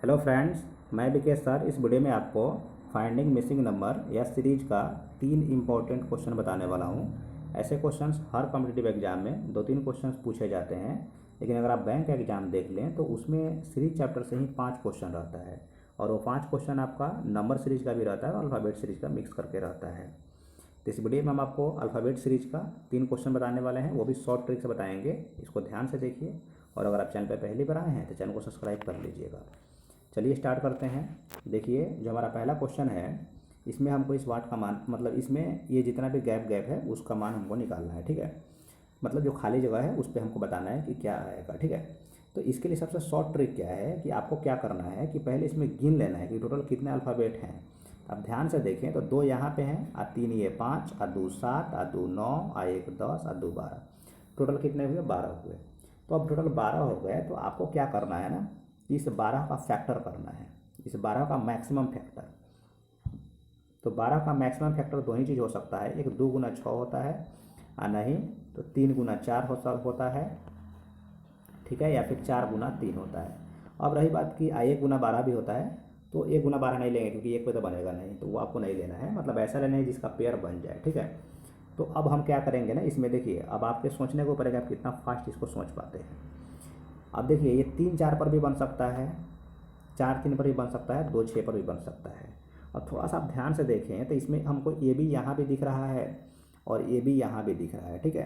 Hello friends, मैं Vikesh sir इस video में आपको फाइंडिंग मिसिंग नंबर या सीरीज का 3 इम्पोर्टेंट क्वेश्चन बताने वाला हूं। ऐसे क्वेश्चंस हर कॉम्पिटिटिव एग्जाम में 2-3 क्वेश्चंस पूछे जाते हैं, लेकिन अगर आप बैंक का एग्जाम देख लें तो उसमें सीरीज चैप्टर से ही 5 क्वेश्चन रहता है और वो 5 क्वेश्चन आपका नंबर सीरीज का भी रहता है और अल्फ़ाबेट सीरीज का मिक्स करके रहता है। तो इस वीडियो में हम आपको अल्फ़ाबेट सीरीज का 3 क्वेश्चन बताने वाले हैं, वो भी शॉर्ट ट्रिक से बताएंगे। इसको ध्यान से देखिए और अगर आप चैनल पर पहली बार आए हैं तो चैनल को सब्सक्राइब कर लीजिएगा। चलिए स्टार्ट करते हैं। देखिए, जो हमारा पहला क्वेश्चन है इसमें हमको इस वाट का मान, मतलब इसमें ये जितना भी गैप है उसका मान हमको निकालना है। ठीक है, मतलब जो खाली जगह है उस पर हमको बताना है कि क्या आएगा। ठीक है, तो इसके लिए सबसे शॉर्ट ट्रिक क्या है कि आपको क्या करना है कि पहले इसमें गिन लेना है कि टोटल कितने अल्फ़ाबेट हैं। अब ध्यान से देखें तो 2 यहाँ पे हैं और 3 ये 5 और 2 7 और 2 9 और 1 10 और 2 12, टोटल कितने हुए? 12 हुए। तो अब टोटल 12 हो गए तो आपको क्या करना है ना, इस 12 का फैक्टर करना है, इस 12 का मैक्सिमम फैक्टर। तो 12 का मैक्सिमम फैक्टर दो ही चीज़ हो सकता है, एक 2 गुना 6 होता है और नहीं तो 3 गुना 4 होता है। ठीक है, या फिर 4 गुना 3 होता है। अब रही बात कि 1 गुना 12 भी होता है, तो 1 गुना 12 नहीं लेंगे क्योंकि एक पे तो बनेगा नहीं, तो वो आपको नहीं लेना है, मतलब ऐसा लेना है जिसका पेयर बन जाए। ठीक है, तो अब हम क्या करेंगे ना, इसमें देखिए अब आपके सोचने को पड़ेगा आप कितना फास्ट इसको सोच पाते हैं। अब देखिए ये 3 4 पर भी बन सकता है, 4 3 पर भी बन सकता है, 2 6 पर भी बन सकता है। और थोड़ा सा आप ध्यान से देखें तो इसमें हमको ए बी यहाँ भी दिख रहा है और ए बी यहाँ भी दिख रहा है। ठीक है,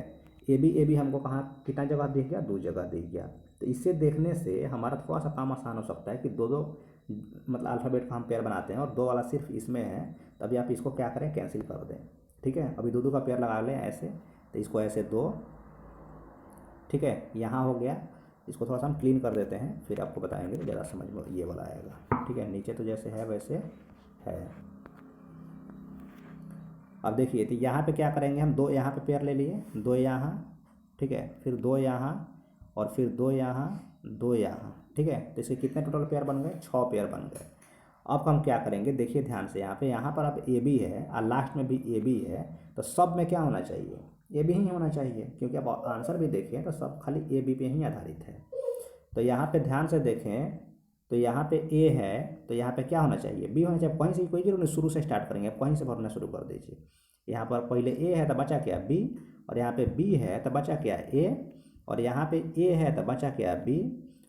ए बी हमको कहाँ कितना जगह दिख गया? 2 जगह दिख गया। तो इससे देखने से हमारा थोड़ा सा काम आसान हो सकता है कि दो दो मतलब अल्फ़ाबेट का हम पेयर बनाते हैं और 2 वाला सिर्फ इसमें है, तभी आप इसको क्या करें, कैंसिल कर दें। ठीक है, अभी 2 2 का पेयर लगा लें ऐसे, तो इसको ऐसे 2। ठीक है, यहाँ हो गया। इसको थोड़ा सा हम क्लीन कर देते हैं, फिर आपको बताएंगे ज़्यादा समझ में ये वाला आएगा। ठीक है, नीचे तो जैसे है वैसे है। अब देखिए, तो यहाँ पे क्या करेंगे हम, 2 यहाँ पे पेयर ले लिए, 2 यहाँ, ठीक है, फिर 2 यहाँ और फिर 2 यहाँ, 2 यहाँ। ठीक है, तो इसके कितने टोटल पेयर बन गए? 6 पेयर बन गए। अब हम क्या करेंगे, देखिए ध्यान से, यहाँ पर अब ए बी है और लास्ट में भी ए बी है, तो सब में क्या होना चाहिए? ए बी ही होना चाहिए, क्योंकि अब आंसर भी देखें तो सब खाली ए बी पे ही आधारित है। तो यहाँ पे ध्यान से देखें तो यहाँ पे ए है, तो यहाँ पे क्या होना चाहिए? बी होना चाहिए। कहीं से कोई जरूर नहीं, शुरू से स्टार्ट करेंगे, कहीं से भरना शुरू कर दीजिए। यहाँ पर पहले ए है तो बचा क्या? बी। और यहाँ पे बी है तो बचा क्या? ए। और यहाँ पे ए है तो बचा क्या? बी।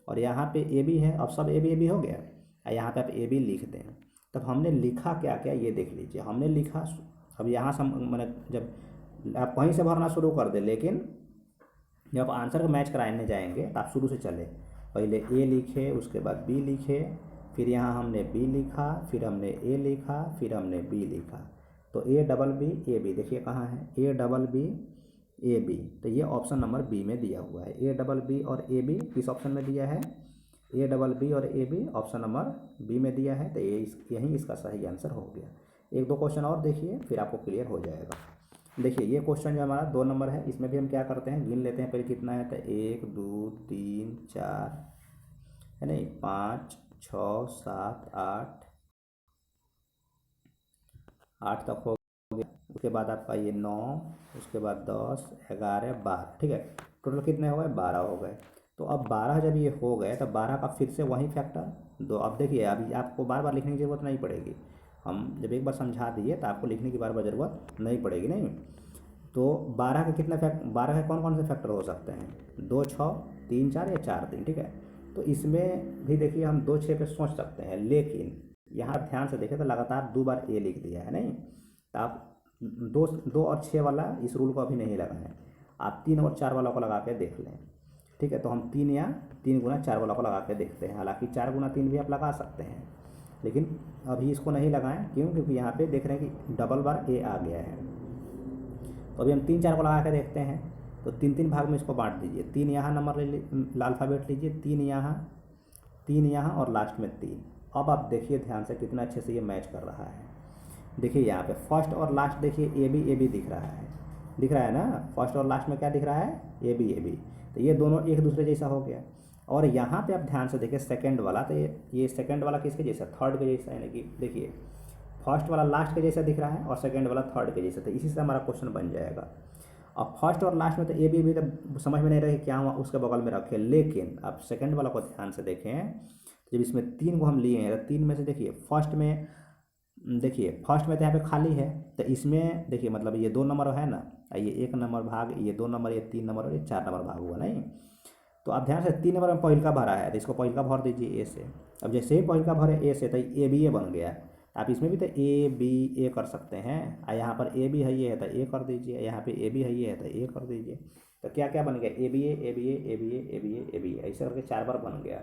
और यहाँ पे ए बी है, अब सब ए बी हो गया। और यहाँ पे आप ए बी लिख दें। तब हमने लिखा क्या क्या ये देख लीजिए, हमने लिखा। अब यहाँ से मैंने जब आप कहीं से भरना शुरू कर दें, लेकिन जब आंसर को मैच कराने जाएंगे तो आप शुरू से चले, पहले ए लिखे, उसके बाद बी लिखे, फिर यहाँ हमने बी लिखा, फिर हमने ए लिखा, फिर हमने बी लिखा। तो A double B A B देखिए कहाँ है, A double B A B, तो ये ऑप्शन नंबर बी में दिया हुआ है। ए डबल बी और ए बी किस ऑप्शन में दिया है? ए डबल बी और A B option number B में दिया है, तो यही इसका सही आंसर हो गया। 1 2 क्वेश्चन और देखिए, फिर आपको क्लियर हो जाएगा। देखिए ये क्वेश्चन जो हमारा 2 नंबर है, इसमें भी हम क्या करते हैं, गिन लेते हैं पहले कितना है। तो 1 2 3 4 है नहीं, 5 6 7 8 8 तक हो गया। उसके बाद आपका ये 9, उसके बाद 10 11 12। ठीक है, टोटल कितने हो गए? 12 हो गए। तो अब 12 जब ये हो गए तो 12 का फिर से वही फैक्टर 2। अब देखिए, अभी आपको बार बार लिखने की ज़रूरत नहीं पड़ेगी, हम जब एक बार समझा दिए तो आपको लिखने की बार बार ज़रूरत नहीं पड़ेगी। नहीं, तो 12 के कितने 12 के कौन कौन से फैक्टर हो सकते हैं? 2 6 3 4 या 4 3। ठीक है, तो इसमें भी देखिए हम 2 6 पे सोच सकते हैं, लेकिन यहाँ ध्यान से देखें तो लगातार 2 बार ए लिख दिया है। नहीं, तो आप 2 और 6 वाला इस रूल को अभी नहीं लगाएं, आप 3 और 4 वाला को लगा के देख लें। ठीक है, तो हम 3 या 3 गुना 4 वाला को लगा के देखते हैं। हालांकि 4 गुना 3 भी आप लगा सकते हैं, लेकिन अभी इसको नहीं लगाएं। क्यों? क्योंकि यहाँ पे देख रहे हैं कि डबल बार ए आ गया है। तो अभी हम 3 4 को लगा के देखते हैं। तो 3 3 भाग में इसको बांट दीजिए। 3 यहाँ नंबर अल्फ़ाबेट लीजिए, 3 यहाँ, 3 यहाँ और लास्ट में 3। अब आप देखिए ध्यान से कितना अच्छे से ये मैच कर रहा है। देखिए यहाँ पे फर्स्ट और लास्ट देखिए ए बी दिख रहा है, दिख रहा है ना? फर्स्ट और लास्ट में क्या दिख रहा है? A B. तो ये दोनों एक दूसरे जैसा हो गया। और यहाँ पे आप ध्यान से देखिए सेकंड वाला, तो ये सेकंड वाला किसके जैसा? थर्ड के जैसा, यानी कि देखिए फर्स्ट वाला लास्ट के जैसा दिख रहा है और सेकंड वाला थर्ड के जैसा, तो इसी से हमारा क्वेश्चन बन जाएगा। अब फर्स्ट और लास्ट में तो ए बी तो समझ में नहीं रहे क्या हुआ, उसके बगल में रखे, लेकिन अब सेकंड वाला को ध्यान से देखें जब इसमें 3 को हम लिए हैं तो 3 में से देखिए फर्स्ट में तो यहाँ पे खाली है, तो इसमें देखिए मतलब ये 2 नंबर है ना, ये 1 नंबर भाग ये 2 नंबर, ये 3 नंबर और ये 4 नंबर भाग हुआ नहीं। तो आप ध्यान से 3 नंबर में पहिल का भरा है तो इसको पहिल का भर दीजिए ए से। अब जैसे ही पहिल का भरे ए से तो ए बी ए बन गया। आप इसमें भी तो ए बी ए कर सकते हैं, यहाँ पर ए बी है ये है तो ए कर दीजिए, यहाँ पे ए बी है ये है तो ए कर दीजिए। तो क्या क्या बन गया, A B A A B A A B A A B A A B A, ऐसे करके 4 बार बन गया।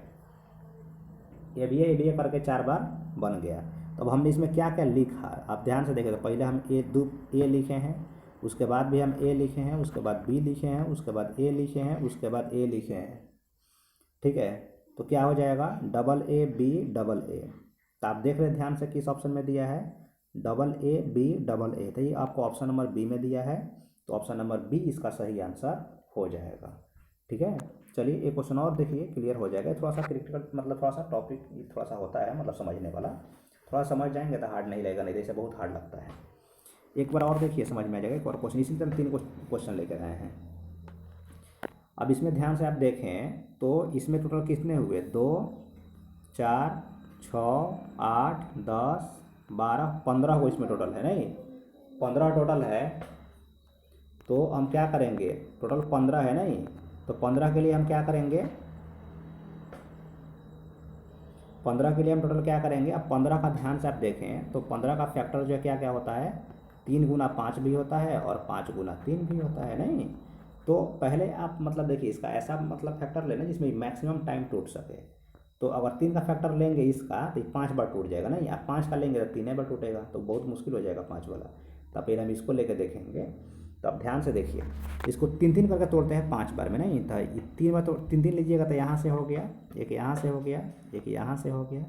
ए बी ए करके 4 बार बन गया। तो अब हमने इसमें क्या क्या लिखा आप ध्यान से देखें। तो पहले हम ए लिखे हैं, उसके बाद भी हम ए लिखे हैं, उसके बाद बी लिखे हैं, उसके बाद ए लिखे हैं, उसके बाद ए लिखे हैं। ठीक है, तो क्या हो जाएगा, double A B double A. तो आप देख रहे हैं ध्यान से किस ऑप्शन में दिया है, double A B double A. तो ये आपको ऑप्शन नंबर बी में दिया है, तो ऑप्शन नंबर बी इसका सही आंसर हो जाएगा। ठीक है, चलिए एक क्वेश्चन और देखिए, क्लियर हो जाएगा। थोड़ा सा क्रिटिकल मतलब थोड़ा सा टॉपिक थोड़ा सा होता है मतलब समझने वाला, थोड़ा समझ जाएंगे तो हार्ड नहीं लगेगा, नहीं तो इसे बहुत हार्ड लगता है। एक बार और देखिए समझ में आ जाएगा। एक और क्वेश्चन, इसी तरह 3 क्वेश्चन लेकर आए हैं। अब इसमें ध्यान से आप देखें तो इसमें टोटल कितने हुए, 2 4 6 8 10 12 15 को इसमें टोटल है नहीं, 15 टोटल है। तो हम क्या करेंगे, टोटल 15 है नहीं, तो 15 के लिए हम क्या करेंगे, 15 के लिए हम टोटल क्या करेंगे। अब 15 का ध्यान से आप देखें तो 15 का फैक्टर जो क्या क्या होता है, 3 गुना 5 भी होता है और 5 गुना 3 भी होता है नहीं। तो पहले आप मतलब देखिए इसका ऐसा मतलब फैक्टर लेना जिसमें मैक्सिमम टाइम टूट सके। तो अगर 3 का फैक्टर लेंगे इसका तो 5 बार टूट जाएगा नहीं, आप 5 का लेंगे तो 3 बार टूटेगा, तो बहुत मुश्किल हो जाएगा 5 वाला। तो फिर हम इसको लेकर देखेंगे। तो अब ध्यान से देखिए, इसको 3 करके तोड़ते हैं 5 बार में नहीं, तो 3 बार तो 3 लीजिएगा तो यहाँ से हो गया, एक यहाँ से हो गया, एक यहाँ से हो गया,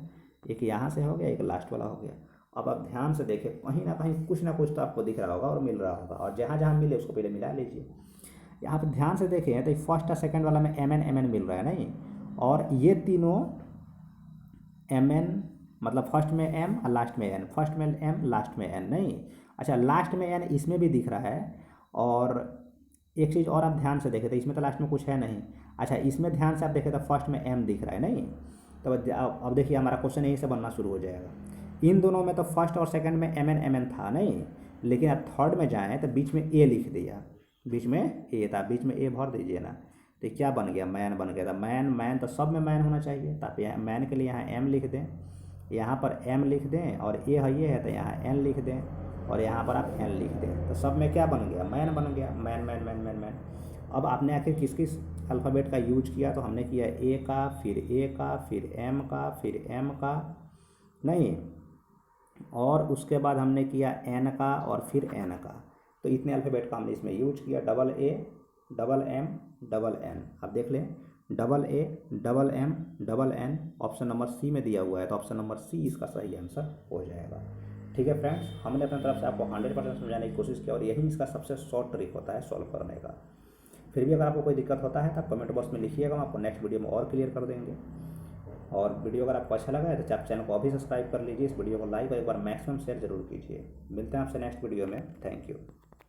एक यहाँ से हो गया, एक लास्ट वाला हो गया। अब आप ध्यान से देखिए कहीं ना कुछ तो आपको दिख रहा होगा और मिल रहा होगा, और जहाँ जहाँ मिले उसको पहले मिला लीजिए। यहाँ पर ध्यान से देखें तो फर्स्ट और सेकेंड वाला में एम एन मिल रहा है नहीं, और ये तीनों एम एन मतलब फर्स्ट में एम और लास्ट में एन, फर्स्ट में एम लास्ट में एन नहीं। अच्छा, लास्ट में एन इसमें भी दिख रहा है। और एक चीज़ और आप ध्यान से देखें तो इसमें तो लास्ट में कुछ है नहीं। अच्छा, इसमें ध्यान से आप देखें तो फर्स्ट में एम दिख रहा है नहीं। तो अब देखिए हमारा क्वेश्चन यहीं से बनना शुरू हो जाएगा। इन दोनों में तो फर्स्ट और सेकंड में एम एन था नहीं, लेकिन आप थर्ड में जाएँ तो बीच में ए लिख दिया, बीच में ए था, बीच में ए भर दीजिए ना। तो क्या बन गया, मैन बन गया था। मैन तो सब में मैन होना चाहिए, तो आप यहाँ मैन के लिए यहाँ एम लिख दें, यहाँ पर एम लिख दें, और ए है ये है तो यहाँ एन लिख दें, और यहाँ पर आप एन लिख दें। तो सब में क्या बन गया, मैन बन गया, man man man man man. अब आपने आखिर किस किस अल्फ़ाबेट का यूज किया, तो हमने किया ए का, फिर ए का, फिर एम का, फिर एम का नहीं, और उसके बाद हमने किया एन का और फिर एन का। तो इतने अल्फ़ाबेट का हमने इसमें यूज किया, double A double M double N. आप देख लें, double A double M double N option number C में दिया हुआ है, तो ऑप्शन नंबर सी इसका सही आंसर हो जाएगा। ठीक है फ्रेंड्स, हमने अपनी तरफ से आपको 100% समझाने की कोशिश की, और यही इसका सबसे शॉर्ट ट्रिक होता है सॉल्व करने का। फिर भी अगर आपको कोई दिक्कत होता है तो आप कमेंट बॉक्स में लिखिएगा, हम आपको नेक्स्ट वीडियो में और क्लियर कर देंगे। और वीडियो अगर आपको अच्छा लगा है तो आप चैनल को अभी सब्सक्राइब कर लीजिए, इस वीडियो को लाइक और एक बार मैक्सिमम शेयर जरूर कीजिए। मिलते हैं आपसे नेक्स्ट वीडियो में, थैंक यू।